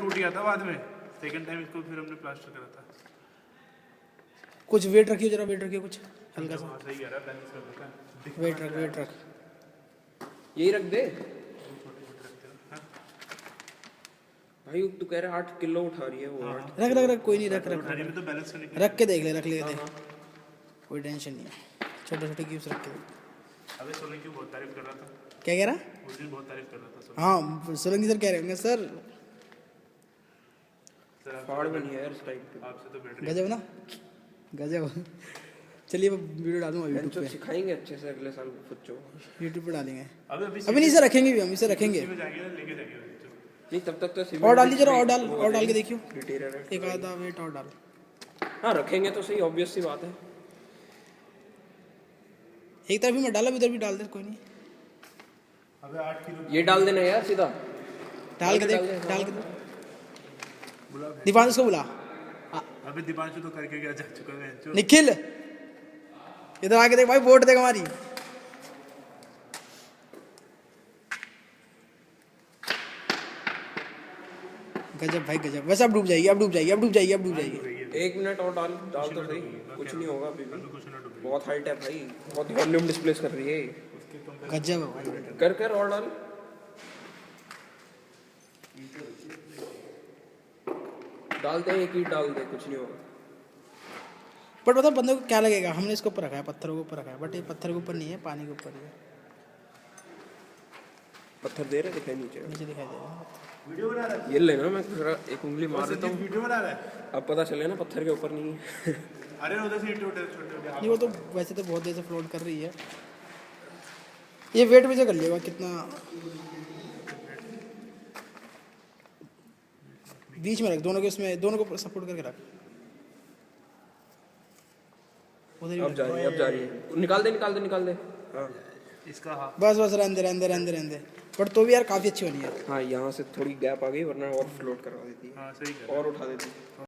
टूट गया था बाद में, सेकंड टाइम इसको फिर हमने प्लास्टर करा था। कुछ वेट रखिए, जरा वेट रखिए कुछ हल्का सा। हाँ सही कह रहा है, बैलेंस कर देता है। वेट रख, वेट रख। यही रख दे भाई, तू कह रहा 8 किलो उठा रही है वो। रख रख रख, कोई नहीं, रख रख उठाने में तो बैलेंस करने के रख के देख ले, रख ले दे, कोई टेंशन नहीं है। छोटे छोटे क्यूब्स रख के दे। अबे सोलंकी की बहुत तारीफ कर रहा था, क्या कह रहा? उस दिन बहुत तारीफ कर रहा था सोलंकी। हाँ सोलंकी सर कह रहे होंगे सर फाड़ बनी है यार इस टाइप की। आपसे तो बेटर गजब ना, गजब। चलिए मैं वीडियो डालूंगा यूट्यूब जो पे, सिखाएंगे अच्छे से अगले साल फुच्चो। यूट्यूब पे डालेंगे। अबे अभी नहीं, इसे रखेंगे भी हम, इसे रखेंगे। में जाएंगे ना, लेके जाएंगे। नहीं तब तक तो और डाल दीजिए, और डाल के देखियो, इंटीरियर एक आधा वेट और डाल। हाँ रखेंगे तो सही, ऑब्वियस सी बात है। एक तरफ ही मत डाला, उधर भी डाल दे, कोई नहीं। अबे 8 किलो ये डाल देना यार सीधा, डाल के देख, डाल के देख। दीपांशु को बुला। अबे दीपांशु तो करके गया, जा चुका है। निखिल इधर आके देख भाई, बोट देख हमारी। गजब भाई गजब। वैसे अब डूब जाएगी, अब डूब जाएगी, अब डूब जाएगी, अब डूब जाएगी। 1 मिनट और डाल तो सही, कुछ नहीं होगा अभी भी। कुछ ना डूबे। बहुत हाइट है भाई, बहुत वॉल्यूम डिस्प्लेस कर रही है। गजब है भाई। कर कर और डाल, डालते हैं, एक ही डाल दे, कुछ नहीं होगा। बट पता बंदे को क्या लगेगा, हमने इसके ऊपर रखा है, पत्थरों के ऊपर रखा है, बट ये पत्थर के ऊपर नहीं है, पानी के ऊपर ही है। पत्थर दे रहे दिखाई नीचे, नीचे दिखाई दे रहा है। वीडियो बना रहा है, ये लेना, मैं जरा एक उंगली मार देता हूँ, वीडियो बना रहा है। अब पता चले ना पत्थर के ऊपर नहीं है। अरे उधर से छोटे छोटे नहीं वो तो वैसे तो बहुत देर से फ्लोट कर रही है। ये वेट भी से कर लिएगा कितना, बीच में रख, दोनों के उसमें, दोनों को सपोर्ट करके रख। उधर ही अब रख। जा रही है, अब जा रही है, निकाल दे निकाल दे निकाल दे। हाँ इसका हाँ बस बस, रहने दे रहने दे रहने दे रहने दे। बट तो भी यार काफी अच्छी बनी है। हाँ, यहाँ से थोड़ी गैप आ गई, वरना और फ्लोट करवा देती है, हाँ सही कह रहा है। और उठा देती है।